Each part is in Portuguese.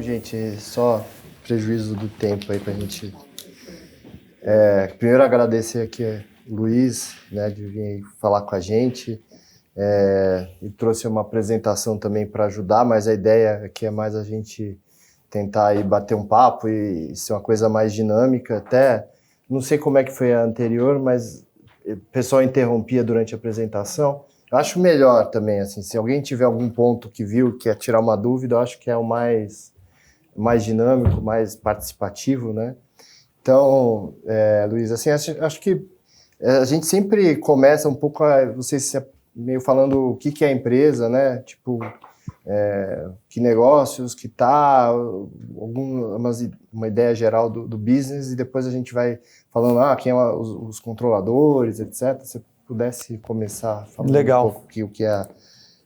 gente, só prejuízo do tempo aí pra gente... primeiro agradecer aqui o Luiz, né, de vir falar com a gente, e trouxe uma apresentação também para ajudar, mas a ideia aqui é mais a gente tentar aí bater um papo e ser uma coisa mais dinâmica. Até, não sei como é que foi a anterior, mas o pessoal interrompia durante a apresentação. Eu acho melhor também, assim, se alguém tiver algum ponto que viu, quer tirar uma dúvida, eu acho que é o mais dinâmico, mais participativo, né? Então, Luiz, assim, acho que a gente sempre começa um pouco, vocês meio falando o que é a empresa, né? Tipo, que negócios, que tá, uma ideia geral do business, e depois a gente vai falando, quem é os controladores, etc. Se pudesse começar falando Legal. um pouco o que é,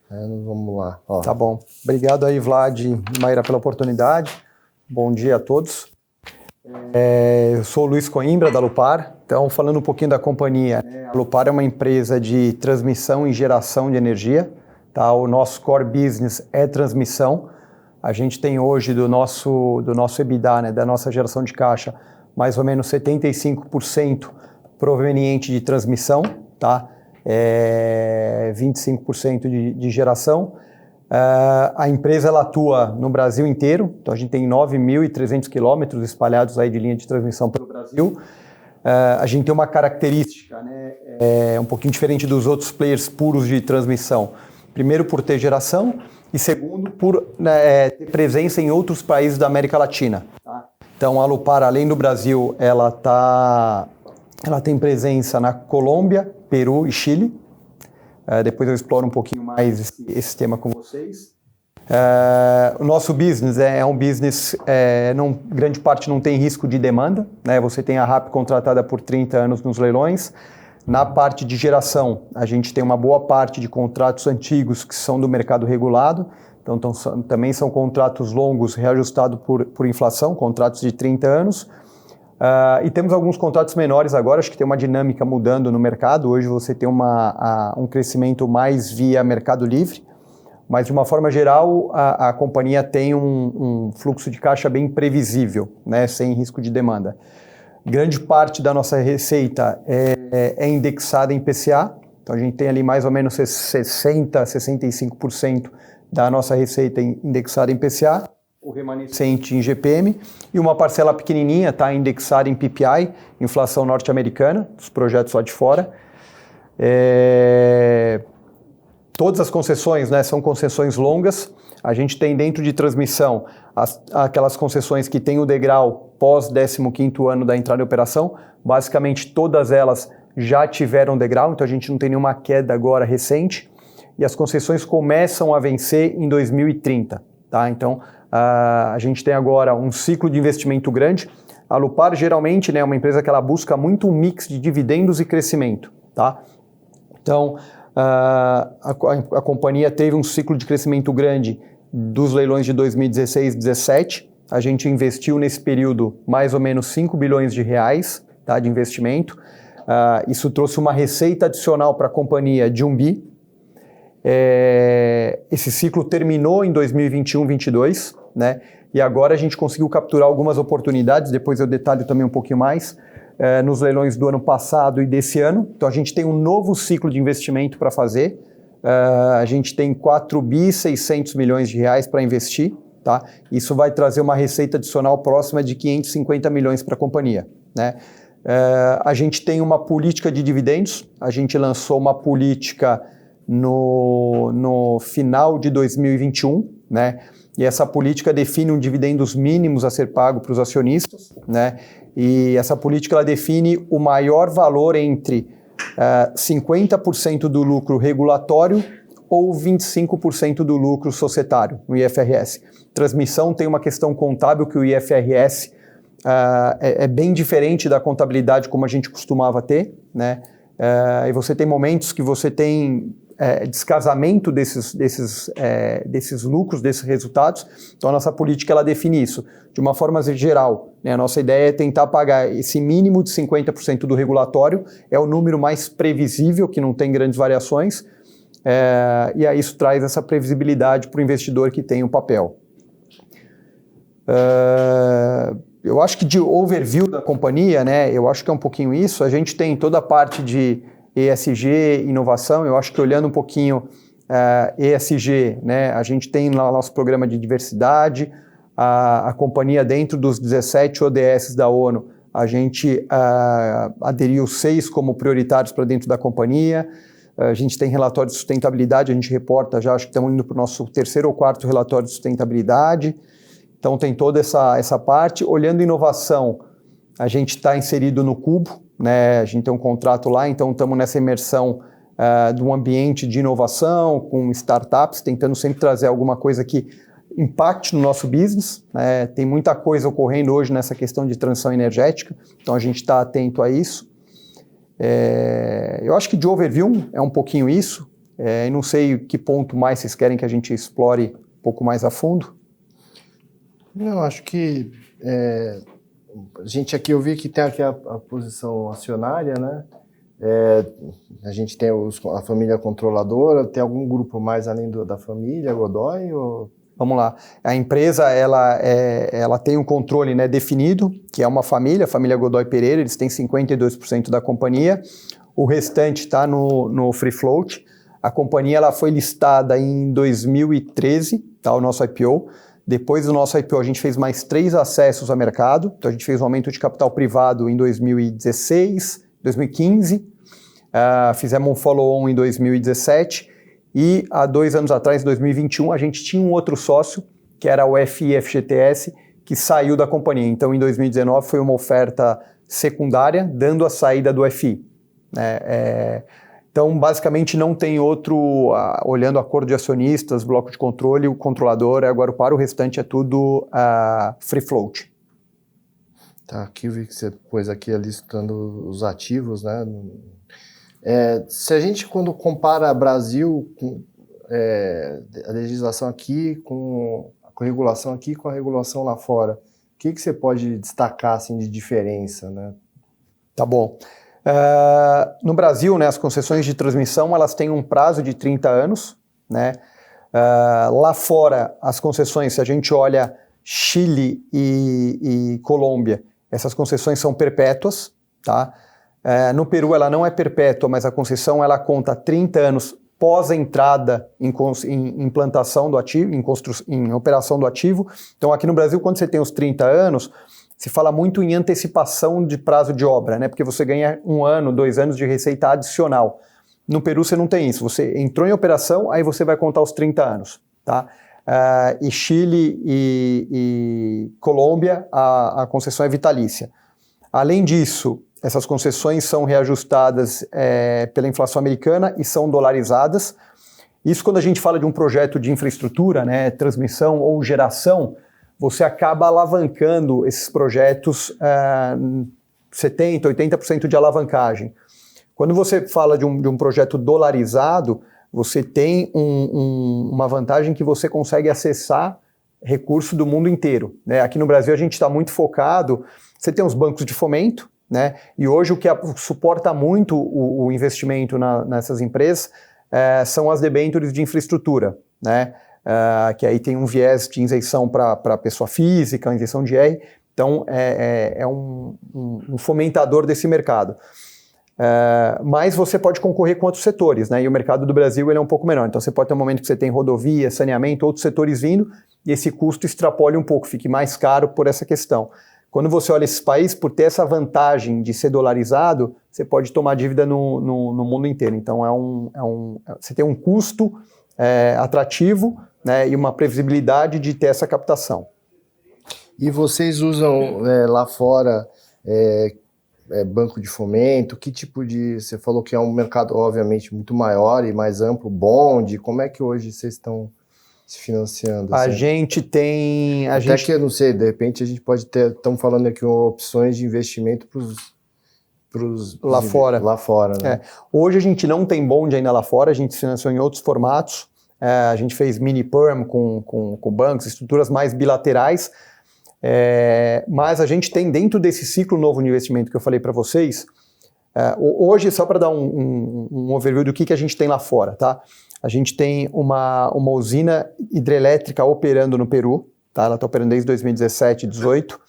vamos lá. Ó. Tá bom. Obrigado aí, Vlad e Maíra, pela oportunidade. Bom dia a todos. Eu sou o Luiz Coimbra, da Alupar. Então, falando um pouquinho da companhia, a Alupar é uma empresa de transmissão e geração de energia. Tá? O nosso core business é transmissão. A gente tem hoje do nosso EBITDA, né, da nossa geração de caixa, mais ou menos 75% proveniente de transmissão, tá? 25% de geração. A empresa ela atua no Brasil inteiro, então a gente tem 9.300 quilômetros espalhados aí de linha de transmissão pelo Brasil. A gente tem uma característica, né, um pouquinho diferente dos outros players puros de transmissão. Primeiro, por ter geração, e segundo, por ter presença em outros países da América Latina. Tá? Então, a Alupar, além do Brasil, ela tem presença na Colômbia, Peru e Chile. Depois eu exploro um pouquinho mais esse tema com vocês. O nosso business é um business, grande parte não tem risco de demanda, né? Você tem a RAP contratada por 30 anos nos leilões. Na parte de geração, a gente tem uma boa parte de contratos antigos que são do mercado regulado, então também são contratos longos reajustados por inflação, contratos de 30 anos. E temos alguns contratos menores agora, acho que tem uma dinâmica mudando no mercado. Hoje você tem um crescimento mais via Mercado Livre, mas de uma forma geral a companhia tem um fluxo de caixa bem previsível, né, sem risco de demanda. Grande parte da nossa receita é indexada em PCA, então a gente tem ali mais ou menos 65% da nossa receita indexada em PCA, o remanescente em GPM, e uma parcela pequenininha está indexada em PPI, inflação norte-americana, dos projetos lá de fora. Todas as concessões, né, são concessões longas. A gente tem dentro de transmissão aquelas concessões que tem o degrau pós 15º ano da entrada em operação. Basicamente todas elas já tiveram degrau, então a gente não tem nenhuma queda agora recente. E as concessões começam a vencer em 2030. Tá? Então a gente tem agora um ciclo de investimento grande. A Alupar geralmente, né, é uma empresa que ela busca muito um mix de dividendos e crescimento. Tá? Então a companhia teve um ciclo de crescimento grande dos leilões de 2016 e 2017. A gente investiu nesse período mais ou menos 5 bilhões de reais, tá, de investimento. Isso trouxe uma receita adicional para a companhia de 1 bi. Esse ciclo terminou em 2021-22, né? E agora a gente conseguiu capturar algumas oportunidades, depois eu detalho também um pouquinho mais, nos leilões do ano passado e desse ano. Então a gente tem um novo ciclo de investimento para fazer. A gente tem 4 bi 600 milhões de reais para investir. Tá? Isso vai trazer uma receita adicional próxima de 550 milhões para a companhia. Né? A gente tem uma política de dividendos. A gente lançou uma política no final de 2021, né? E essa política define um dividendos mínimos a ser pago para os acionistas, né? E essa política ela define o maior valor entre 50% do lucro regulatório ou 25% do lucro societário, no IFRS. Transmissão tem uma questão contábil que o IFRS é bem diferente da contabilidade como a gente costumava ter, né? E você tem momentos que você tem descasamento desses lucros, desses resultados. Então a nossa política ela define isso. De uma forma geral, né, a nossa ideia é tentar pagar esse mínimo de 50% do regulatório, é o número mais previsível, que não tem grandes variações, e aí isso traz essa previsibilidade para o investidor que tem o papel. Eu acho que de overview da companhia, né, eu acho que é um pouquinho isso. A gente tem toda a parte de ESG, inovação. Eu acho que olhando um pouquinho ESG, né, a gente tem lá o nosso programa de diversidade, a companhia dentro dos 17 ODS da ONU, a gente aderiu 6 como prioritários para dentro da companhia. A gente tem relatório de sustentabilidade, a gente reporta já, acho que estamos indo para o nosso 3º ou 4º relatório de sustentabilidade. Então tem toda essa parte. Olhando inovação, a gente está inserido no Cubo, né? A gente tem um contrato lá, então estamos nessa imersão de um ambiente de inovação, com startups, tentando sempre trazer alguma coisa que impacte no nosso business, né? Tem muita coisa ocorrendo hoje nessa questão de transição energética, então a gente está atento a isso. Eu acho que de overview é um pouquinho isso, e não sei que ponto mais vocês querem que a gente explore um pouco mais a fundo. Não, acho que a gente aqui, eu vi que tem aqui a posição acionária, né? A gente tem a família controladora, tem algum grupo mais além da família Godoy? Ou... Vamos lá. A empresa ela tem um controle, né, definido, que é uma família, a família Godoy Pereira, eles têm 52% da companhia, o restante está no free float. A companhia ela foi listada em 2013, tá, o nosso IPO. Depois do nosso IPO, a gente fez mais 3 acessos ao mercado. Então, a gente fez um aumento de capital privado em 2016, 2015. Fizemos um follow-on em 2017. E há 2 anos atrás, em 2021, a gente tinha um outro sócio, que era o FI-FGTS, que saiu da companhia. Então, em 2019, foi uma oferta secundária, dando a saída do FI. Então, basicamente, não tem outro, olhando acordo de acionistas, bloco de controle, o controlador, agora para o restante é tudo free float. Tá, aqui eu vi que você pôs aqui listando os ativos, né? Se a gente, quando compara Brasil, a legislação aqui com a regulação aqui com a regulação lá fora, o que você pode destacar assim, de diferença, né? Tá bom. No Brasil, né, as concessões de transmissão elas têm um prazo de 30 anos. Né? Lá fora, as concessões, se a gente olha Chile e Colômbia, essas concessões são perpétuas. Tá? No Peru, ela não é perpétua, mas a concessão ela conta 30 anos pós a entrada em implantação do ativo, em operação do ativo. Então, aqui no Brasil, quando você tem os 30 anos, se fala muito em antecipação de prazo de obra, né? Porque você ganha 1 ano, 2 anos de receita adicional. No Peru você não tem isso. Você entrou em operação, aí você vai contar os 30 anos. Tá? E Chile e Colômbia, a concessão é vitalícia. Além disso, essas concessões são reajustadas pela inflação americana e são dolarizadas. Isso quando a gente fala de um projeto de infraestrutura, né, transmissão ou geração, você acaba alavancando esses projetos 70%, 80% de alavancagem. Quando você fala de um projeto dolarizado, você tem uma vantagem que você consegue acessar recurso do mundo inteiro. Né? Aqui no Brasil a gente está muito focado, você tem os bancos de fomento, né? E hoje o que suporta muito o investimento nessas empresas são as debêntures de infraestrutura, né? Que aí tem um viés de isenção para pessoa física, isenção de IR, então é um fomentador desse mercado. Mas você pode concorrer com outros setores, né? E o mercado do Brasil ele é um pouco menor, então você pode ter um momento que você tem rodovia, saneamento, outros setores vindo, e esse custo extrapole um pouco, fique mais caro por essa questão. Quando você olha esses países, por ter essa vantagem de ser dolarizado, você pode tomar dívida no mundo inteiro. Então você tem um custo atrativo, né, e uma previsibilidade de ter essa captação. E vocês usam lá fora banco de fomento? Que tipo de... Você falou que é um mercado, obviamente, muito maior e mais amplo, bonde. Como é que hoje vocês estão se financiando? A assim? gente tem... Que eu não sei, de repente a gente pode ter... Estamos falando aqui opções de investimento lá fora. Lá fora, né? Hoje a gente não tem bonde ainda lá fora, a gente se financiou em outros formatos. A gente fez mini-perm com bancos, estruturas mais bilaterais. Mas a gente tem dentro desse ciclo novo de investimento que eu falei para vocês, hoje, só para dar um overview do que a gente tem lá fora, tá? A gente tem uma usina hidrelétrica operando no Peru, tá? Ela está operando desde 2017, 2018.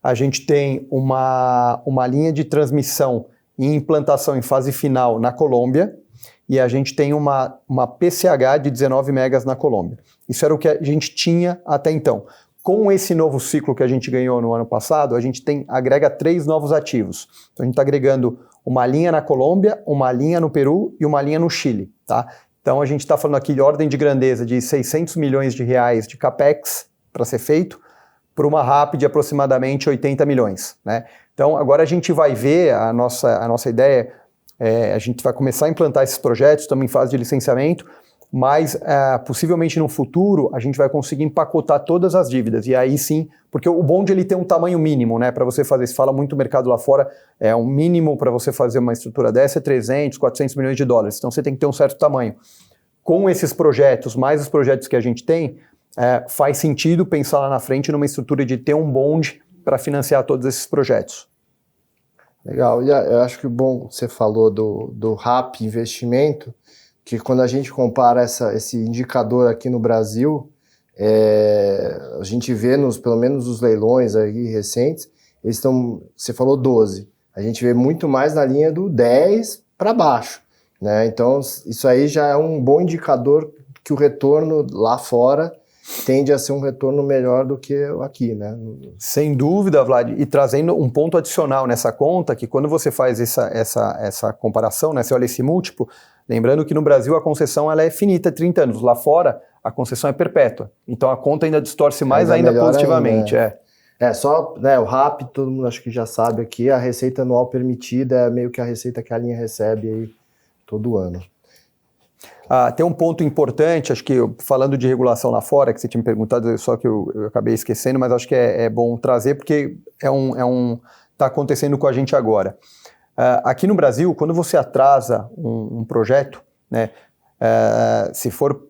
A gente tem uma linha de transmissão e implantação em fase final na Colômbia, e a gente tem uma PCH de 19 megas na Colômbia. Isso era o que a gente tinha até então. Com esse novo ciclo que a gente ganhou no ano passado, a gente agrega 3 novos ativos. Então a gente está agregando uma linha na Colômbia, uma linha no Peru e uma linha no Chile, tá? Então a gente está falando aqui de ordem de grandeza de 600 milhões de reais de CAPEX para ser feito, por uma RAP de aproximadamente 80 milhões, né? Então agora a gente vai ver, a nossa ideia, a gente vai começar a implantar esses projetos, estamos em fase de licenciamento, mas possivelmente no futuro a gente vai conseguir empacotar todas as dívidas, e aí sim, porque o bonde ele tem um tamanho mínimo, né, para você fazer, se fala muito mercado lá fora, um mínimo para você fazer uma estrutura dessa é 300, 400 milhões de dólares, então você tem que ter um certo tamanho. Com esses projetos, mais os projetos que a gente tem, faz sentido pensar lá na frente numa estrutura de ter um bonde para financiar todos esses projetos. Legal, e eu acho que o bom você falou do RAP investimento, que quando a gente compara esse indicador aqui no Brasil, a gente vê pelo menos os leilões aí recentes, eles estão, você falou 12, a gente vê muito mais na linha do 10 para baixo, né? Então isso aí já é um bom indicador que o retorno lá fora tende a ser um retorno melhor do que aqui, né? Sem dúvida, Vlad, e trazendo um ponto adicional nessa conta, que quando você faz essa comparação, né, você olha esse múltiplo, lembrando que no Brasil a concessão ela é finita, 30 anos, lá fora a concessão é perpétua, então a conta ainda distorce mais ainda positivamente. Ainda, só, né, o RAP, todo mundo acho que já sabe aqui, a receita anual permitida é meio que a receita que a linha recebe aí todo ano. Tem um ponto importante, acho que falando de regulação lá fora, que você tinha me perguntado, só que eu acabei esquecendo, mas acho que é bom trazer, porque está acontecendo com a gente agora. Aqui no Brasil, quando você atrasa um projeto, né, se for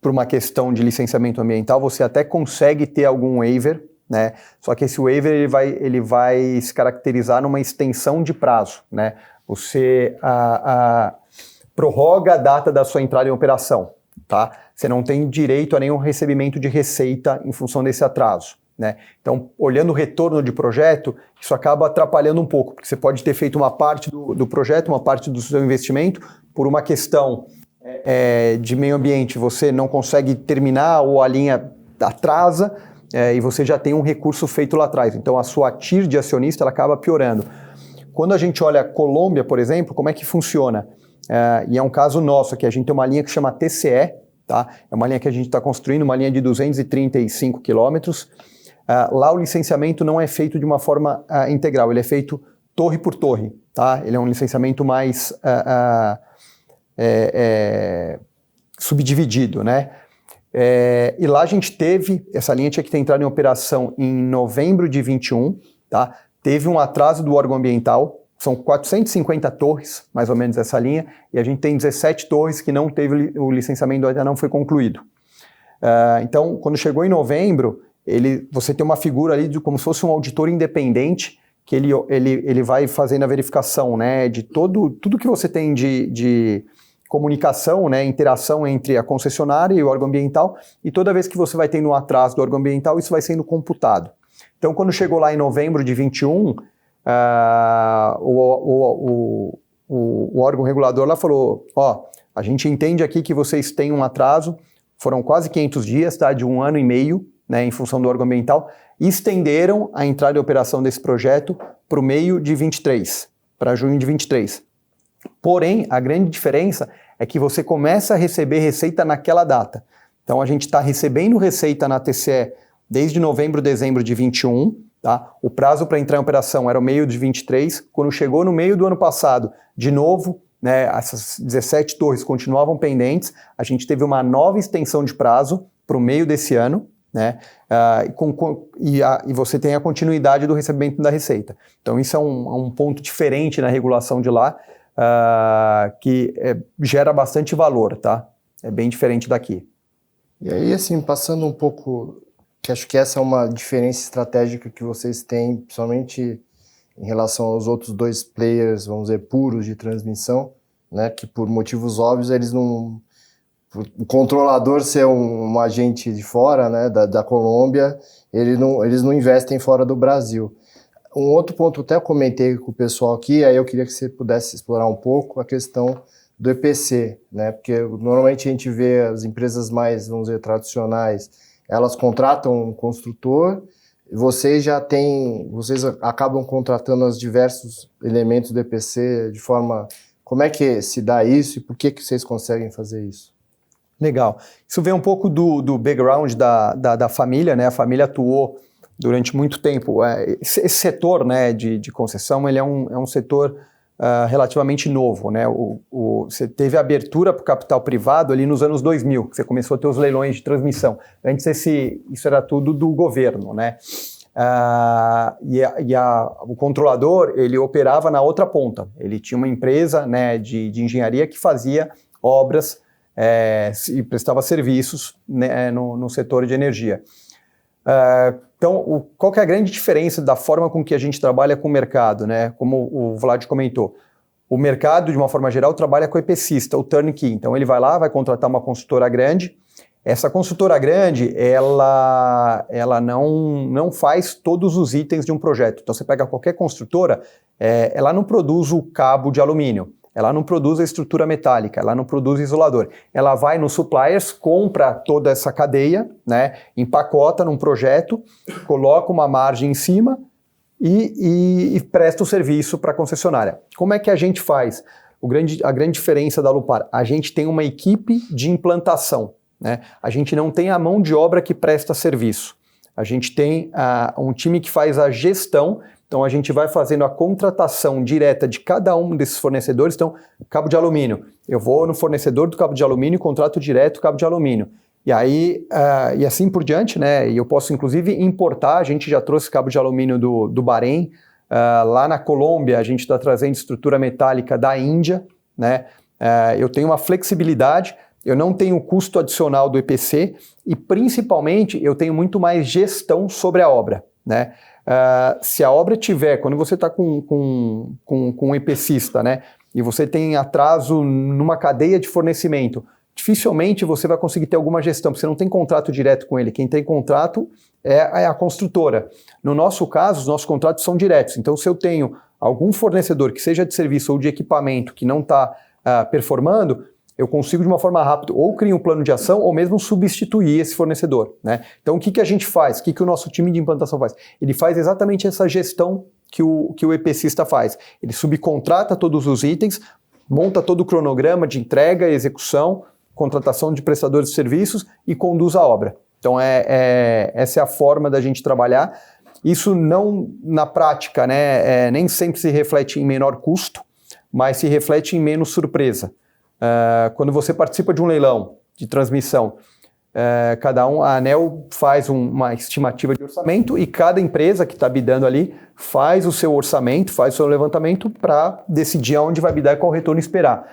por uma questão de licenciamento ambiental, você até consegue ter algum waiver, né, só que esse waiver ele vai se caracterizar numa extensão de prazo, né, você prorroga a data da sua entrada em operação, tá? Você não tem direito a nenhum recebimento de receita em função desse atraso, né? Então, olhando o retorno de projeto, isso acaba atrapalhando um pouco, porque você pode ter feito uma parte do projeto, uma parte do seu investimento, por uma questão de meio ambiente, você não consegue terminar ou a linha atrasa e você já tem um recurso feito lá atrás. Então, a sua TIR de acionista ela acaba piorando. Quando a gente olha a Colômbia, por exemplo, como é que funciona? E é um caso nosso aqui, a gente tem uma linha que chama TCE, tá? É uma linha que a gente está construindo, uma linha de 235 quilômetros. Lá o licenciamento não é feito de uma forma integral, ele é feito torre por torre, tá? Ele é um licenciamento mais subdividido, né? E lá a gente essa linha tinha que ter entrado em operação em novembro de 21, tá? Teve um atraso do órgão ambiental, são 450 torres, mais ou menos essa linha, e a gente tem 17 torres que não teve, o licenciamento ainda não foi concluído. Então, quando chegou em novembro, você tem uma figura ali de como se fosse um auditor independente, que ele vai fazendo a verificação, né, de tudo que você tem de comunicação, né, interação entre a concessionária e o órgão ambiental, e toda vez que você vai tendo um atraso do órgão ambiental, isso vai sendo computado. Então, quando chegou lá em novembro de 21, o órgão regulador lá falou, a gente entende aqui que vocês têm um atraso, foram quase 500 dias, tá, de 1 ano e meio, né, em função do órgão ambiental, e estenderam a entrada em operação desse projeto para o meio de 23, para junho de 23. Porém, a grande diferença é que você começa a receber receita naquela data. Então, a gente está recebendo receita na TCE desde novembro, dezembro de 21, tá? O prazo para entrar em operação era o meio de 23, quando chegou no meio do ano passado, de novo, né, essas 17 torres continuavam pendentes, a gente teve uma nova extensão de prazo para o meio desse ano, né, e você tem a continuidade do recebimento da receita. Então isso é um ponto diferente na regulação de lá, que gera bastante valor, tá? É bem diferente daqui. E aí, assim, passando um pouco, que acho que essa é uma diferença estratégica que vocês têm, principalmente em relação aos outros dois players, vamos dizer, puros de transmissão, né, que por motivos óbvios eles não o controlador ser um agente de fora, né, da Colômbia, eles não investem fora do Brasil. Um outro ponto, até eu comentei com o pessoal aqui, aí eu queria que você pudesse explorar um pouco a questão do EPC, né? Porque normalmente a gente vê as empresas mais, vamos dizer, tradicionais, elas contratam um construtor, vocês acabam contratando os diversos elementos do EPC de forma... Como é que se dá isso e por que vocês conseguem fazer isso? Legal. Isso vem um pouco do background da família, né? A família atuou durante muito tempo. Esse setor, né, de concessão, ele é um setor relativamente novo, né? Você teve abertura para o capital privado ali nos anos 2000, que você começou a ter os leilões de transmissão. Antes isso era tudo do governo, né? O controlador, ele operava na outra ponta. Ele tinha uma empresa, né, de engenharia que fazia obras e prestava serviços, né, no setor de energia. Então, qual que é a grande diferença da forma com que a gente trabalha com o mercado, né? Como o Vlad comentou, o mercado, de uma forma geral, trabalha com o EPCista, o turnkey. Então, ele vai lá, vai contratar uma consultora grande. Essa consultora grande, ela não faz todos os itens de um projeto. Então, você pega qualquer construtora, ela não produz o cabo de alumínio. Ela não produz a estrutura metálica, ela não produz isolador. Ela vai nos suppliers, compra toda essa cadeia, né, empacota num projeto, coloca uma margem em cima e presta o serviço para a concessionária. Como é que a gente faz? A grande diferença da Alupar, a gente tem uma equipe de implantação, né? A gente não tem a mão de obra que presta serviço. A gente tem um time que faz a gestão. Então, a gente vai fazendo a contratação direta de cada um desses fornecedores. Então, cabo de alumínio. Eu vou no fornecedor do cabo de alumínio e contrato direto o cabo de alumínio. E aí, e assim por diante, né? E eu posso, inclusive, importar. A gente já trouxe cabo de alumínio do Bahrein. Lá na Colômbia, a gente está trazendo estrutura metálica da Índia, né? Eu tenho uma flexibilidade, eu não tenho o custo adicional do EPC e, principalmente, eu tenho muito mais gestão sobre a obra, né? Se a obra tiver, quando você está com um EPCista, né, e você tem atraso numa cadeia de fornecimento, dificilmente você vai conseguir ter alguma gestão, porque você não tem contrato direto com ele. Quem tem contrato é a construtora. No nosso caso, os nossos contratos são diretos. Então, se eu tenho algum fornecedor que seja de serviço ou de equipamento que não está performando, eu consigo de uma forma rápida ou criar um plano de ação ou mesmo substituir esse fornecedor, né? Então, o que a gente faz? O que o nosso time de implantação faz? Ele faz exatamente essa gestão que o EPCista faz. Ele subcontrata todos os itens, monta todo o cronograma de entrega, execução, contratação de prestadores de serviços e conduz a obra. Então, essa é a forma da gente trabalhar. Isso não, na prática, né, nem sempre se reflete em menor custo, mas se reflete em menos surpresa. Quando você participa de um leilão de transmissão, a ANEEL faz uma estimativa de orçamento e cada empresa que está bidando ali faz o seu orçamento, faz o seu levantamento para decidir aonde vai bidar e qual retorno esperar.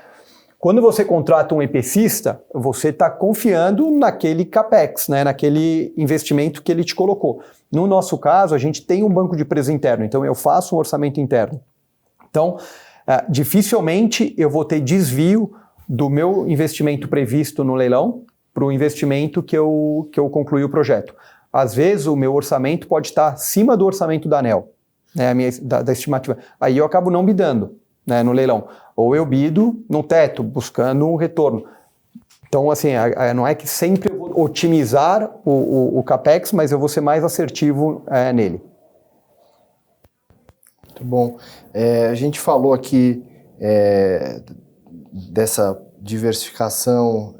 Quando você contrata um EPCista, você está confiando naquele CAPEX, né, naquele investimento que ele te colocou. No nosso caso, a gente tem um banco de preço interno, então eu faço um orçamento interno. Então, dificilmente eu vou ter desvio do meu investimento previsto no leilão para o investimento que eu concluí o projeto. Às vezes, o meu orçamento pode estar acima do orçamento da ANEEL, né, da estimativa. Aí eu acabo não bidando, né, no leilão. Ou eu bido no teto, buscando um retorno. Então, assim, não é que sempre eu vou otimizar o CAPEX, mas eu vou ser mais assertivo nele. Muito bom. A gente falou aqui dessa diversificação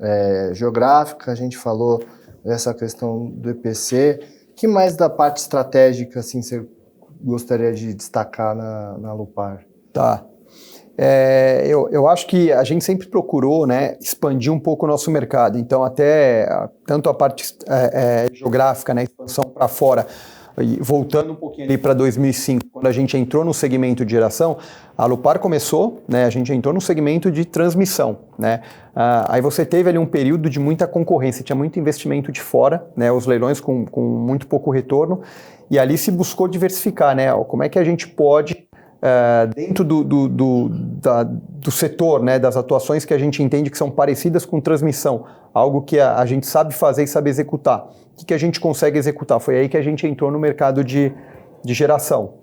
geográfica, a gente falou dessa questão do EPC. O que mais da parte estratégica assim, você gostaria de destacar na Alupar? Tá. Eu acho que a gente sempre procurou, né, expandir um pouco o nosso mercado. Então, tanto a parte geográfica, né, expansão para fora, e voltando um pouquinho ali para 2005, quando a gente entrou no segmento de geração, a Alupar começou, né, a gente entrou no segmento de transmissão, né? Aí você teve ali um período de muita concorrência, tinha muito investimento de fora, né, os leilões com muito pouco retorno, e ali se buscou diversificar, né? Como é que a gente pode dentro do setor, né, das atuações que a gente entende que são parecidas com transmissão, algo que a gente sabe fazer e sabe executar. O que a gente consegue executar? Foi aí que a gente entrou no mercado de geração.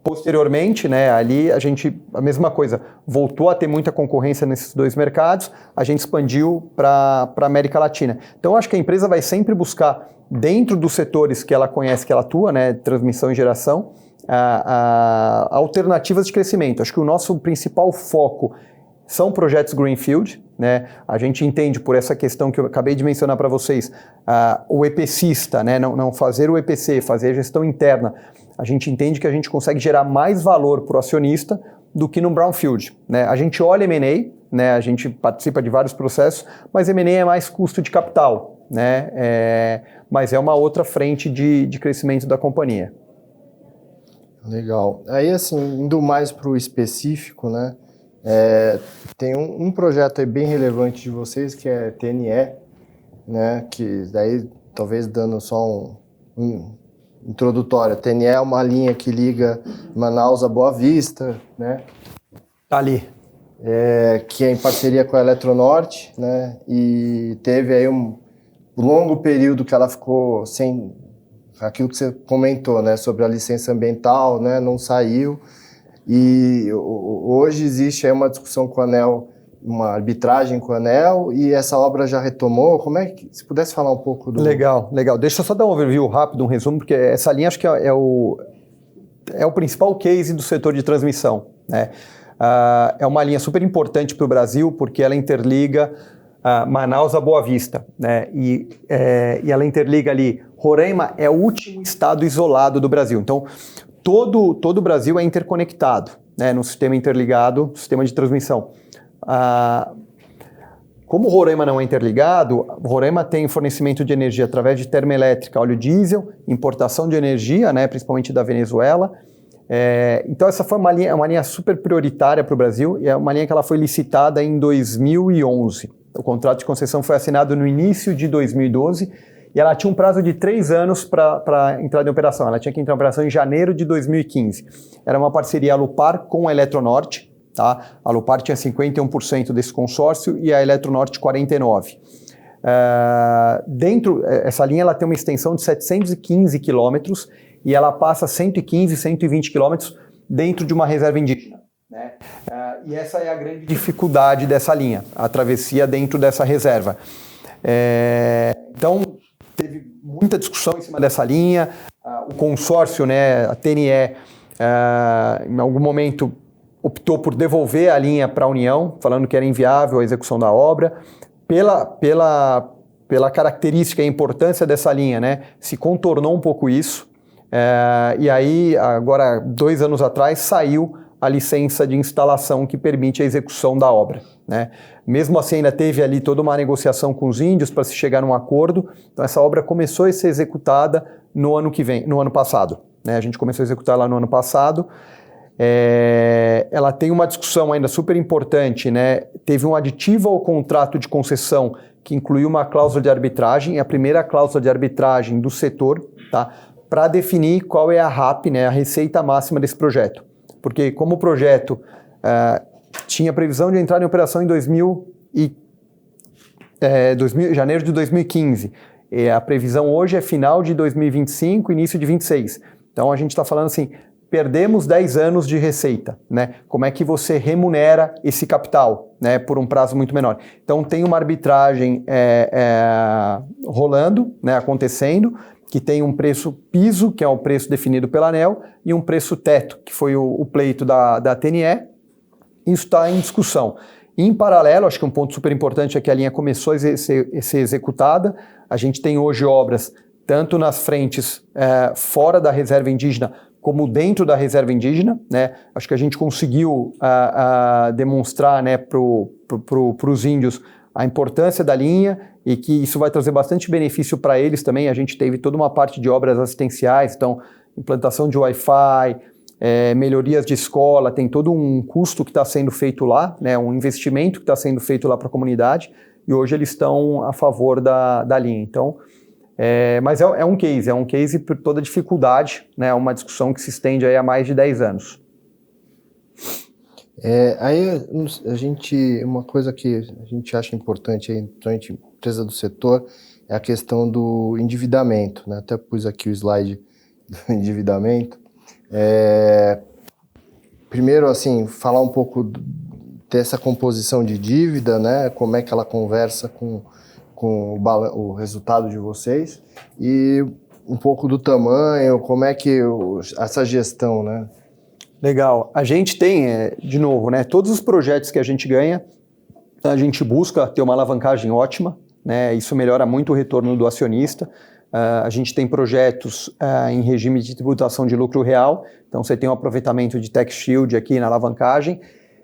Posteriormente, né, ali a gente, a mesma coisa, voltou a ter muita concorrência nesses dois mercados, a gente expandiu para a América Latina. Então, acho que a empresa vai sempre buscar, dentro dos setores que ela conhece, que ela atua, né, transmissão e geração, alternativas de crescimento. Acho que o nosso principal foco são projetos Greenfield, né? A gente entende por essa questão que eu acabei de mencionar para vocês, o EPCista, né? Não fazer o EPC, fazer a gestão interna. A gente entende que a gente consegue gerar mais valor para o acionista do que no Brownfield, né? A gente olha M&A, né? A gente participa de vários processos, mas M&A é mais custo de capital, né? Mas é uma outra frente de crescimento da companhia. Legal. Aí, assim, indo mais para o específico, né? Tem um projeto aí bem relevante de vocês, que é TNE, né? Que daí, talvez dando só um introdutório. A TNE é uma linha que liga Manaus a Boa Vista, né? Tá ali. Que é em parceria com a Eletronorte, né? E teve aí um longo período que ela ficou sem aquilo que você comentou, né? Sobre a licença ambiental, né? Não saiu. E hoje existe aí uma discussão com a ANEEL, uma arbitragem com a ANEEL, e essa obra já retomou. Como é que, se pudesse falar um pouco do... Legal. Deixa eu só dar um overview rápido, um resumo, porque essa linha acho que é o principal case do setor de transmissão, né? É uma linha super importante para o Brasil, porque ela interliga Manaus a Boa Vista, né? E ela interliga ali, Roraima é o último estado isolado do Brasil. Então, todo o Brasil é interconectado, né, no sistema interligado, sistema de transmissão. Como Roraima não é interligado, Roraima tem fornecimento de energia através de termoelétrica, óleo diesel, importação de energia, né, principalmente da Venezuela. Então essa foi uma linha super prioritária para o Brasil, e é uma linha que ela foi licitada em 2011. O contrato de concessão foi assinado no início de 2012, e ela tinha um prazo de 3 anos para entrar em operação. Ela tinha que entrar em operação em janeiro de 2015. Era uma parceria Alupar com a Eletronorte. Tá? A Alupar tinha 51% desse consórcio e a Eletronorte 49%. Essa linha ela tem uma extensão de 715 quilômetros e ela passa 115, 120 quilômetros dentro de uma reserva indígena, né? E essa é a grande dificuldade dessa linha, a travessia dentro dessa reserva. Então, teve muita discussão em cima dessa linha. O consórcio, né, a TNE, em algum momento optou por devolver a linha para a União, falando que era inviável a execução da obra. Pela característica e importância dessa linha, né, se contornou um pouco isso. E aí, agora, 2 anos atrás, saiu a licença de instalação que permite a execução da obra, né? Mesmo assim, ainda teve ali toda uma negociação com os índios para se chegar num acordo. Então, essa obra começou a ser executada no ano passado, né? A gente começou a executar lá no ano passado. Ela tem uma discussão ainda super importante, né? Teve um aditivo ao contrato de concessão que incluiu uma cláusula de arbitragem, a primeira cláusula de arbitragem do setor, tá? Para definir qual é a RAP, né? A receita máxima desse projeto. Porque como o projeto tinha previsão de entrar em operação em janeiro de 2015, a previsão hoje é final de 2025, início de 26. Então a gente está falando assim, perdemos 10 anos de receita, né? Como é que você remunera esse capital, né, por um prazo muito menor? Então tem uma arbitragem rolando, né, acontecendo, que tem um preço piso, que é o preço definido pela ANEEL, e um preço teto, que foi o pleito da TNE. Isso está em discussão. Em paralelo, acho que um ponto super importante é que a linha começou a ser executada. A gente tem hoje obras tanto nas frentes fora da reserva indígena, como dentro da reserva indígena, né? Acho que a gente conseguiu demonstrar, né, para os índios a importância da linha e que isso vai trazer bastante benefício para eles também. A gente teve toda uma parte de obras assistenciais, então implantação de Wi-Fi, melhorias de escola, tem todo um custo que está sendo feito lá, né, um investimento que está sendo feito lá para a comunidade, e hoje eles estão a favor da linha. Então, Mas é um case por toda a dificuldade, né? Uma discussão que se estende aí há mais de 10 anos. Uma coisa que a gente acha importante, aí, principalmente empresa do setor, é a questão do endividamento, né? Até pus aqui o slide do endividamento. Primeiro, assim, falar um pouco dessa composição de dívida, né? Como é que ela conversa com o resultado de vocês e um pouco do tamanho, como é que essa gestão, né? Legal. A gente tem, de novo, né, todos os projetos que a gente ganha, a gente busca ter uma alavancagem ótima, né? Isso melhora muito o retorno do acionista. A gente tem projetos em regime de tributação de lucro real, então você tem um aproveitamento de tax shield aqui na alavancagem.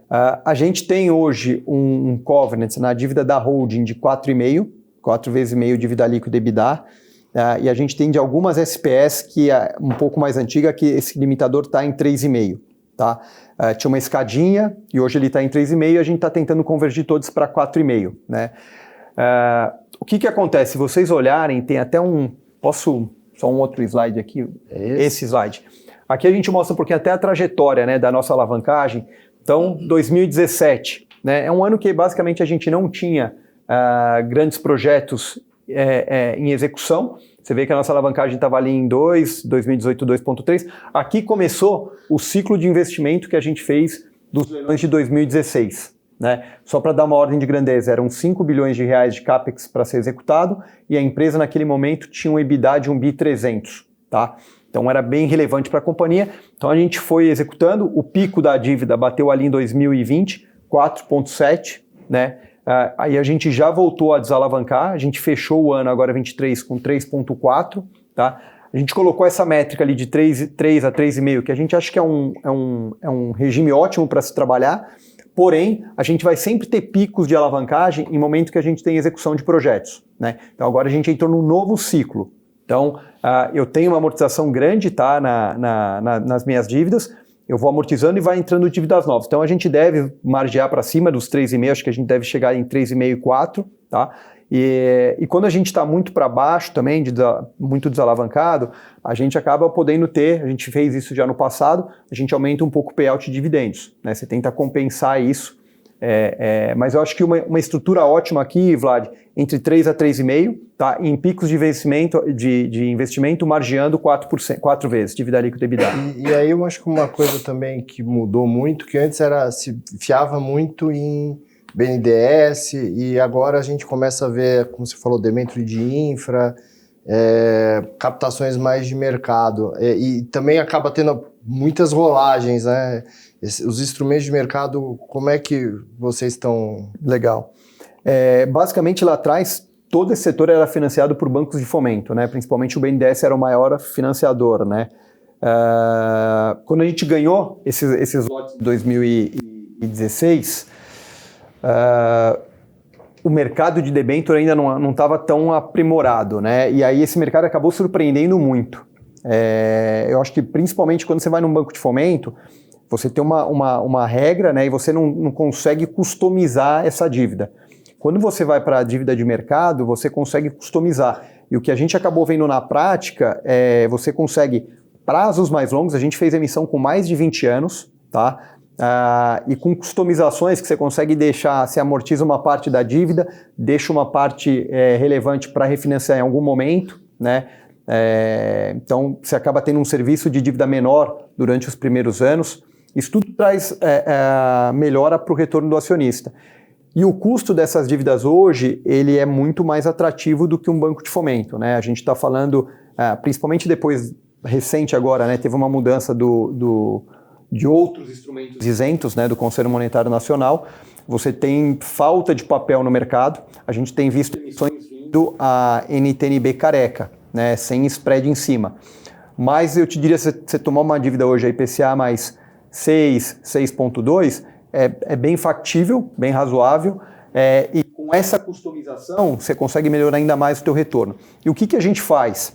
A gente tem hoje um covenant na dívida da holding de 4,5, 4 vezes e meio dívida líquida EBITDA, e a gente tem de algumas SPS que é um pouco mais antiga, que esse limitador está em 3,5. Tá? Tinha uma escadinha e hoje ele está em 3,5 e a gente está tentando convergir todos para 4,5. Né? O que acontece? Se vocês olharem, tem até só um outro slide aqui, esse slide. Aqui a gente mostra um pouquinho até a trajetória, né, da nossa alavancagem. Então, 2017, né, é um ano que basicamente a gente não tinha grandes projetos em execução. Você vê que a nossa alavancagem estava ali em 2018 2,3. Aqui começou o ciclo de investimento que a gente fez dos leilões de 2016. Né? Só para dar uma ordem de grandeza, eram 5 bilhões de reais de CAPEX para ser executado e a empresa naquele momento tinha um EBITDA de 1.300. Tá? Então era bem relevante para a companhia. Então a gente foi executando, o pico da dívida bateu ali em 2020, 4,7, né? Aí a gente já voltou a desalavancar, a gente fechou o ano agora 23 com 3,4, tá? A gente colocou essa métrica ali de 3 a 3,5, que a gente acha que é um regime ótimo para se trabalhar, porém a gente vai sempre ter picos de alavancagem em momento que a gente tem execução de projetos, né? Então agora a gente entrou num novo ciclo. Então eu tenho uma amortização grande, tá, nas minhas dívidas, eu vou amortizando e vai entrando dívidas novas. Então a gente deve margear para cima dos 3,5, acho que a gente deve chegar em 3,5 e 4, tá? E quando a gente está muito para baixo também, muito desalavancado, a gente acaba podendo ter, a gente fez isso já no passado, a gente aumenta um pouco o payout de dividendos, né? Você tenta compensar isso, mas eu acho que uma estrutura ótima aqui, Vlad, entre 3 a 3,5, tá? Em picos de investimento margeando 4 vezes, dívida líquida EBITDA. E aí eu acho que uma coisa também que mudou muito, que antes se fiava muito em BNDES e agora a gente começa a ver, como você falou, dentro de infra, captações mais de mercado e também acaba tendo muitas rolagens, né? Os instrumentos de mercado, como é que vocês estão? Legal. Basicamente lá atrás, todo esse setor era financiado por bancos de fomento, né? Principalmente o BNDES era o maior financiador, né? Quando a gente ganhou esses lotes de 2016, o mercado de debênture ainda não estava tão aprimorado, né? E aí esse mercado acabou surpreendendo muito. Eu acho que principalmente quando você vai num banco de fomento, você tem uma regra, né? E você não consegue customizar essa dívida. Quando você vai para a dívida de mercado, você consegue customizar. E o que a gente acabou vendo na prática você consegue prazos mais longos. A gente fez emissão com mais de 20 anos, tá? E com customizações que você consegue deixar, você amortiza uma parte da dívida, deixa uma parte relevante para refinanciar em algum momento, né? Então você acaba tendo um serviço de dívida menor durante os primeiros anos. Isso tudo traz melhora para o retorno do acionista. E o custo dessas dívidas hoje, ele é muito mais atrativo do que um banco de fomento, né? A gente está falando, principalmente depois, recente agora, né? Teve uma mudança de outros instrumentos isentos, né? Do Conselho Monetário Nacional. Você tem falta de papel no mercado. A gente tem visto emissões vindo a NTNB careca, né? Sem spread em cima. Mas eu te diria, se você tomar uma dívida hoje, a IPCA mais 6, 6,2, é bem factível, bem razoável, e com essa customização você consegue melhorar ainda mais o teu retorno. E o que a gente faz?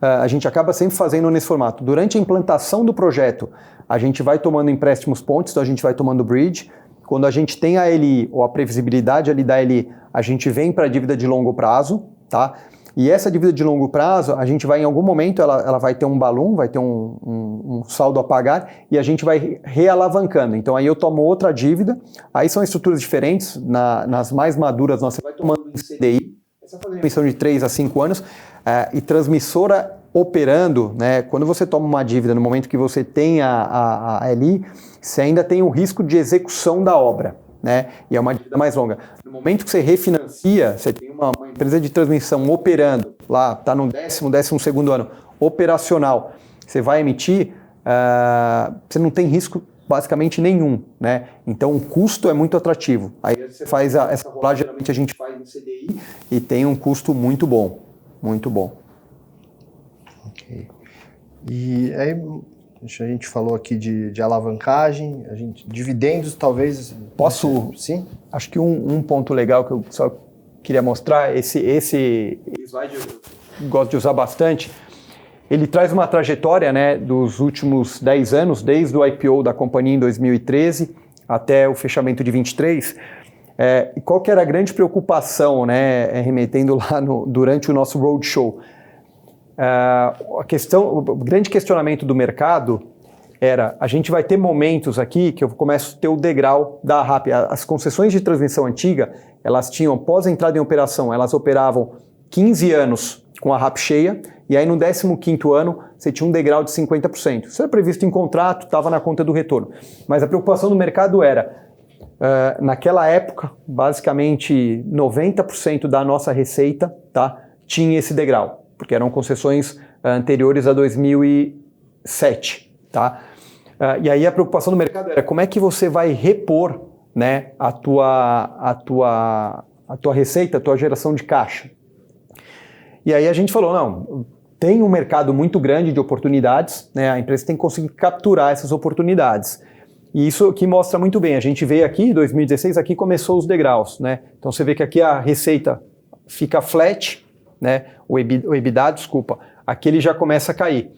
A gente acaba sempre fazendo nesse formato. Durante a implantação do projeto, a gente vai tomando empréstimos pontos, então a gente vai tomando bridge. Quando a gente tem a LI, ou a previsibilidade ali da LI, a gente vem para a dívida de longo prazo, tá? E essa dívida de longo prazo, a gente vai em algum momento, ela vai ter um balão, vai ter um saldo a pagar e a gente vai realavancando. Então aí eu tomo outra dívida, aí são estruturas diferentes, nas mais maduras você vai tomando em CDI, você vai fazer emissão de 3 a 5 anos e transmissora operando, né, quando você toma uma dívida no momento que você tem a LI, você ainda tem o risco de execução da obra. Né? E é uma dívida mais longa. No momento que você refinancia, você tem uma empresa de transmissão operando, lá está no 12º ano, operacional, você vai emitir, você não tem risco basicamente nenhum, né? Então o custo é muito atrativo. Aí você faz essa rolagem, geralmente a gente faz no CDI e tem um custo muito bom, muito bom. Ok. E aí, a gente falou aqui de alavancagem, dividendos talvez... Posso? Sim. Acho que um ponto legal que eu só queria mostrar, esse slide eu gosto de usar bastante, ele traz uma trajetória, né, dos últimos 10 anos, desde o IPO da companhia em 2013 até o fechamento de 23. E qual que era a grande preocupação, né, remetendo lá durante o nosso roadshow? O grande questionamento do mercado era, a gente vai ter momentos aqui que eu começo a ter o degrau da RAP. As concessões de transmissão antiga, elas tinham, pós entrada em operação, elas operavam 15 anos com a RAP cheia, e aí no 15º ano você tinha um degrau de 50%. Isso era previsto em contrato, estava na conta do retorno. Mas a preocupação do mercado era, naquela época, basicamente 90% da nossa receita, tá, tinha esse degrau, porque eram concessões anteriores a 2007, tá? E aí a preocupação do mercado era como é que você vai repor, né, a tua receita, a tua geração de caixa. E aí a gente falou, não, tem um mercado muito grande de oportunidades, né, a empresa tem que conseguir capturar essas oportunidades. E isso aqui mostra muito bem, a gente vê aqui, em 2016, aqui começou os degraus, né? Então você vê que aqui a receita fica flat, né? O EBITDA, desculpa, aqui ele já começa a cair.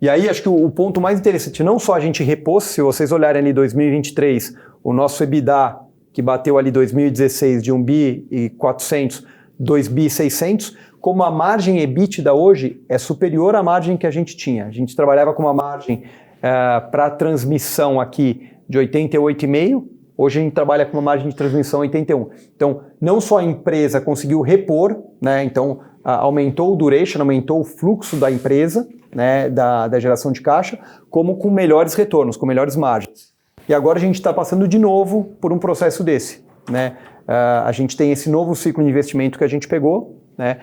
E aí acho que o ponto mais interessante, não só a gente repôs, se vocês olharem ali 2023, o nosso EBITDA que bateu ali 2016 de 1 bi e 400, 2 bi e 600, como a margem EBITDA hoje é superior à margem que a gente tinha. A gente trabalhava com uma margem para transmissão aqui de 88,5%, hoje a gente trabalha com uma margem de transmissão 81%. Então, não só a empresa conseguiu repor, né, então aumentou o duration, aumentou o fluxo da empresa, né, da geração de caixa, como com melhores retornos, com melhores margens. E agora a gente está passando de novo por um processo desse. Né? A gente tem esse novo ciclo de investimento que a gente pegou, né,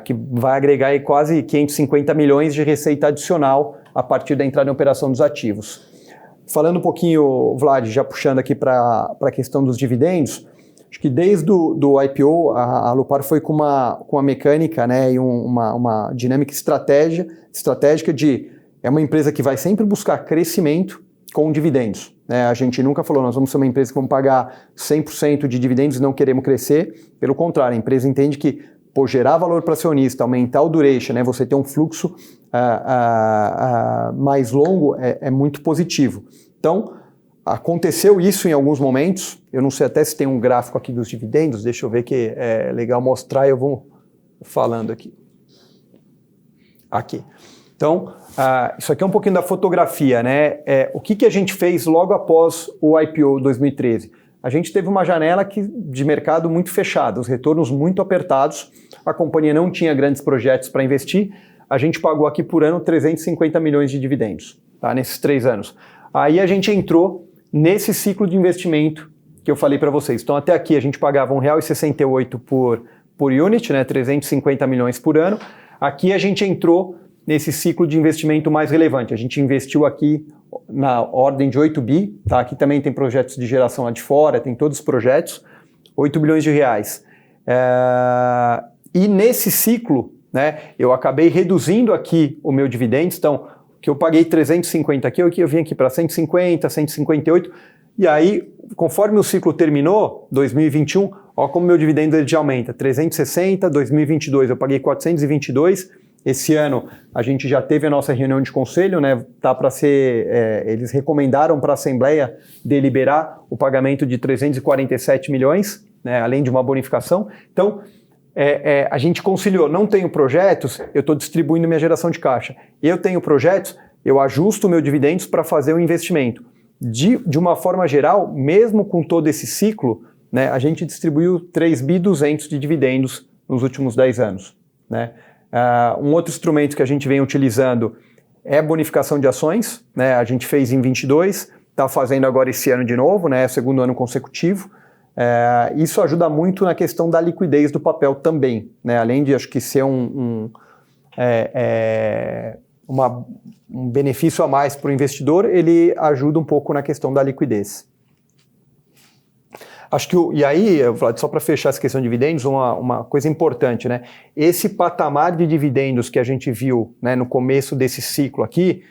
que vai agregar aí quase 550 milhões de receita adicional a partir da entrada em operação dos ativos. Falando um pouquinho, Vlad, já puxando aqui para a questão dos dividendos, acho que desde o IPO, a Alupar foi com uma mecânica, né, e uma dinâmica estratégica de... É uma empresa que vai sempre buscar crescimento com dividendos. Né? A gente nunca falou, nós vamos ser uma empresa que vamos pagar 100% de dividendos e não queremos crescer. Pelo contrário, a empresa entende que gerar valor para acionista, aumentar o duration, né, você ter um fluxo mais longo é muito positivo. Então, aconteceu isso em alguns momentos, eu não sei até se tem um gráfico aqui dos dividendos, deixa eu ver que é legal mostrar e eu vou falando aqui. Aqui. Então, isso aqui é um pouquinho da fotografia, né? O que a gente fez logo após o IPO 2013? A gente teve uma janela de mercado muito fechada, os retornos muito apertados, a companhia não tinha grandes projetos para investir, a gente pagou aqui por ano 350 milhões de dividendos, tá? Nesses 3 anos. Aí a gente entrou nesse ciclo de investimento que eu falei para vocês. Então até aqui a gente pagava R$ 1,68 por unit, né? 350 milhões por ano. Aqui a gente entrou nesse ciclo de investimento mais relevante. A gente investiu aqui na ordem de 8 bi, tá? Aqui também tem projetos de geração lá de fora, tem todos os projetos, 8 bilhões de reais. E nesse ciclo, né, eu acabei reduzindo aqui o meu dividendo, então, que eu paguei 350 aqui, eu vim aqui para 150, 158, e aí, conforme o ciclo terminou, 2021, ó como meu dividendo já aumenta, 360, 2022 eu paguei 422, esse ano a gente já teve a nossa reunião de conselho, né? Tá para ser, eles recomendaram para a Assembleia deliberar o pagamento de 347 milhões, né? Além de uma bonificação. Então, a gente conciliou, não tenho projetos, eu estou distribuindo minha geração de caixa. Eu tenho projetos, eu ajusto o meu dividendos para fazer o investimento. De uma forma geral, mesmo com todo esse ciclo, né, a gente distribuiu 3.200 de dividendos nos últimos 10 anos. Né? Um outro instrumento que a gente vem utilizando é bonificação de ações. Né? A gente fez em 22, está fazendo agora esse ano de novo, né, segundo ano consecutivo. Isso ajuda muito na questão da liquidez do papel também, né? Além de, acho que, ser um benefício a mais para o investidor, ele ajuda um pouco na questão da liquidez. Acho que, e aí, Vlad, só para fechar essa questão de dividendos, uma coisa importante, né? Esse patamar de dividendos que a gente viu, né, no começo desse ciclo aqui,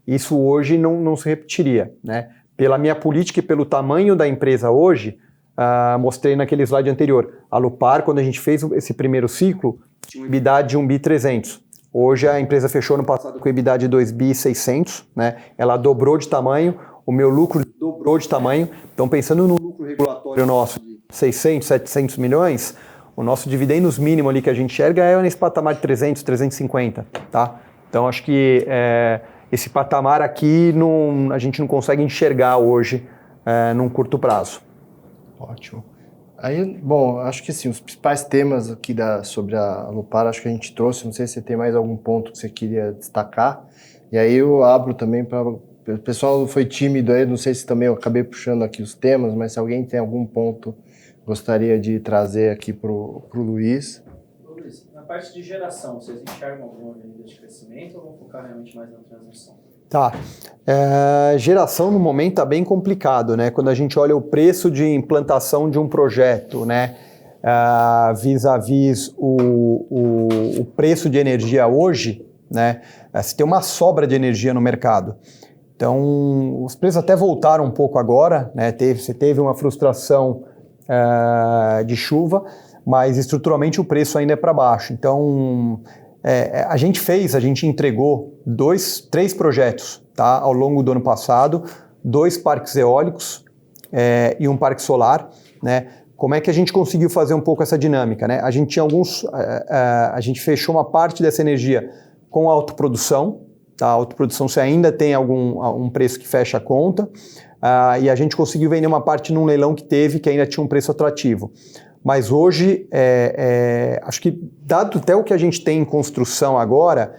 isso hoje não se repetiria, né? Pela minha política e pelo tamanho da empresa hoje, mostrei naquele slide anterior. A Alupar, quando a gente fez esse primeiro ciclo, tinha um EBITDA de 1.300 bi. Hoje a empresa fechou no passado com EBITDA de 2.600 bi, né? Ela dobrou de tamanho, o meu lucro dobrou de tamanho. Então, pensando no lucro regulatório nosso de 600, 700 milhões, o nosso dividendos mínimo ali que a gente enxerga é nesse patamar de 300, 350, tá? Então, acho que esse patamar aqui a gente não consegue enxergar hoje num curto prazo. Ótimo. Aí, bom, acho que sim, os principais temas aqui sobre a Alupar, acho que a gente trouxe, não sei se você tem mais algum ponto que você queria destacar, e aí eu abro também para... O pessoal foi tímido aí, não sei se também eu acabei puxando aqui os temas, mas se alguém tem algum ponto gostaria de trazer aqui pro Luiz. Luiz, na parte de geração, vocês enxergam alguma avenida de crescimento ou vão focar realmente mais na transmissão? Tá. Geração no momento está bem complicado, né? Quando a gente olha o preço de implantação de um projeto, né? Vis-à-vis o preço de energia hoje, né? Você tem uma sobra de energia no mercado. Então, os preços até voltaram um pouco agora, né? Você teve uma frustração de chuva, mas estruturalmente o preço ainda é para baixo. Então, a gente entregou 3 projetos, tá, ao longo do ano passado, 2 parques eólicos e um parque solar, né? Como é que a gente conseguiu fazer um pouco essa dinâmica, né? A gente tinha a gente fechou uma parte dessa energia com autoprodução, tá? A autoprodução você ainda tem um preço que fecha a conta, e a gente conseguiu vender uma parte num leilão que ainda tinha um preço atrativo. Mas hoje, acho que, dado até o que a gente tem em construção agora,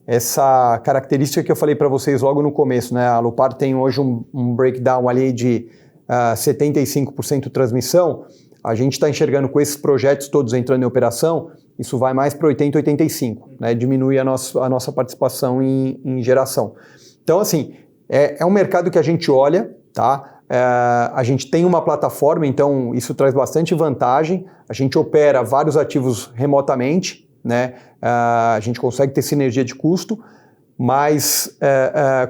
essa característica que eu falei para vocês logo no começo, né? A Alupar tem hoje um breakdown ali de 75% transmissão, a gente está enxergando com esses projetos todos entrando em operação, isso vai mais para 80%, 85%, né? Diminui a nossa participação em geração. Então, assim, é um mercado que a gente olha, tá? A gente tem uma plataforma, então isso traz bastante vantagem. A gente opera vários ativos remotamente, né? A gente consegue ter sinergia de custo, mas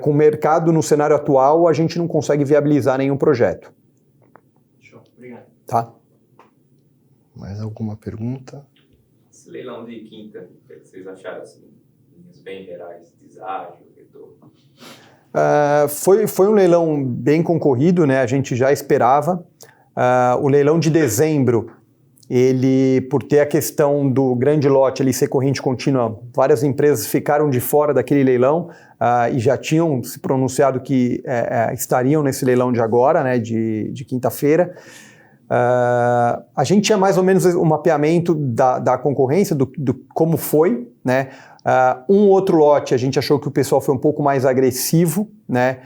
com o mercado no cenário atual, a gente não consegue viabilizar nenhum projeto. Show, obrigado. Tá? Mais alguma pergunta? Esse leilão de quinta, o que vocês acharam, assim, linhas bem gerais, deságio, retorno? Foi um leilão bem concorrido, né? A gente já esperava. O leilão de dezembro, ele, por ter a questão do grande lote ali ser corrente contínua, várias empresas ficaram de fora daquele leilão e já tinham se pronunciado que estariam nesse leilão de agora, né? De quinta-feira. A gente tinha mais ou menos um mapeamento da concorrência, do como foi, né? Um outro lote, a gente achou que o pessoal foi um pouco mais agressivo, né?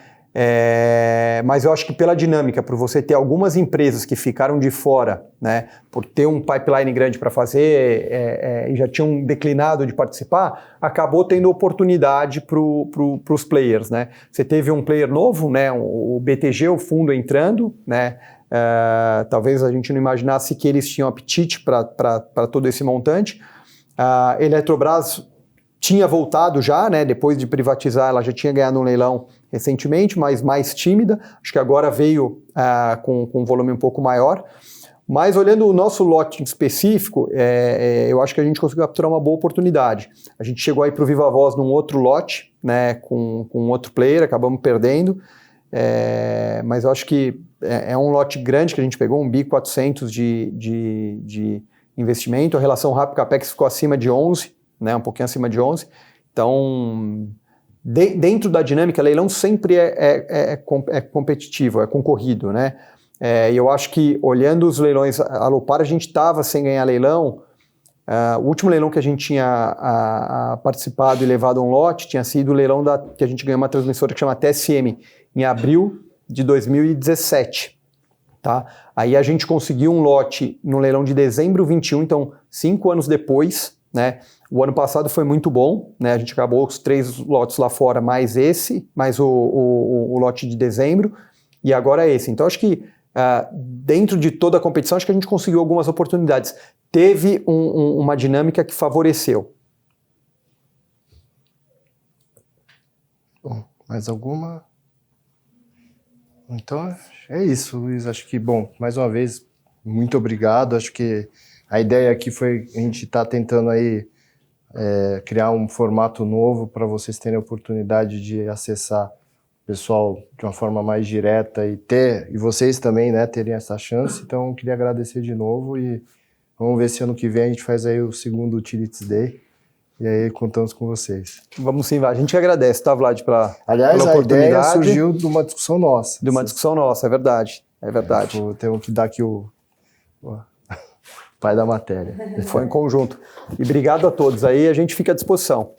Mas eu acho que pela dinâmica, por você ter algumas empresas que ficaram de fora, né? Por ter um pipeline grande para fazer e já tinham declinado de participar, acabou tendo oportunidade para os players, né? Você teve um player novo, né? O BTG, o fundo entrando, né? Talvez a gente não imaginasse que eles tinham apetite para todo esse montante. A Eletrobras tinha voltado já, né? Depois de privatizar, ela já tinha ganhado um leilão recentemente, mas mais tímida. Acho que agora veio com um volume um pouco maior. Mas olhando o nosso lote específico, eu acho que a gente conseguiu capturar uma boa oportunidade. A gente chegou aí para o Viva Voz num outro lote, né? Com outro player, acabamos perdendo. Mas eu acho que é um lote grande que a gente pegou, 1.4 bi investimento. A relação RAP CAPEX ficou acima de 11, né, um pouquinho acima de 11. Então, dentro da dinâmica, leilão sempre é competitivo, é concorrido, né? E eu acho que, olhando os leilões Alupar, a gente estava sem ganhar leilão. O último leilão que a gente tinha participado e levado um lote tinha sido o leilão que a gente ganhou uma transmissora que chama TSM, em abril de 2017. Tá? Aí a gente conseguiu um lote no leilão de dezembro 21, então 5 anos depois, né? O ano passado foi muito bom, né? A gente acabou os 3 lotes lá fora, mais esse, mais o lote de dezembro, e agora esse. Então acho que dentro de toda a competição, acho que a gente conseguiu algumas oportunidades. Teve uma dinâmica que favoreceu. Bom, mais alguma? Então, é isso, Luiz. Acho que, bom, mais uma vez, muito obrigado. Acho que a ideia aqui foi a gente tá tentando aí criar um formato novo para vocês terem a oportunidade de acessar o pessoal de uma forma mais direta e vocês também, né, terem essa chance. Então, eu queria agradecer de novo e vamos ver se ano que vem a gente faz aí o segundo Utilities Day. E aí contamos com vocês. Vamos sim, a gente que agradece, tá, Vlad, pela Aliás, a ideia surgiu de uma discussão nossa. De uma discussão nossa, é verdade. É verdade. Temos que dar aqui o pai da matéria. Foi em conjunto. E obrigado a todos aí, a gente fica à disposição.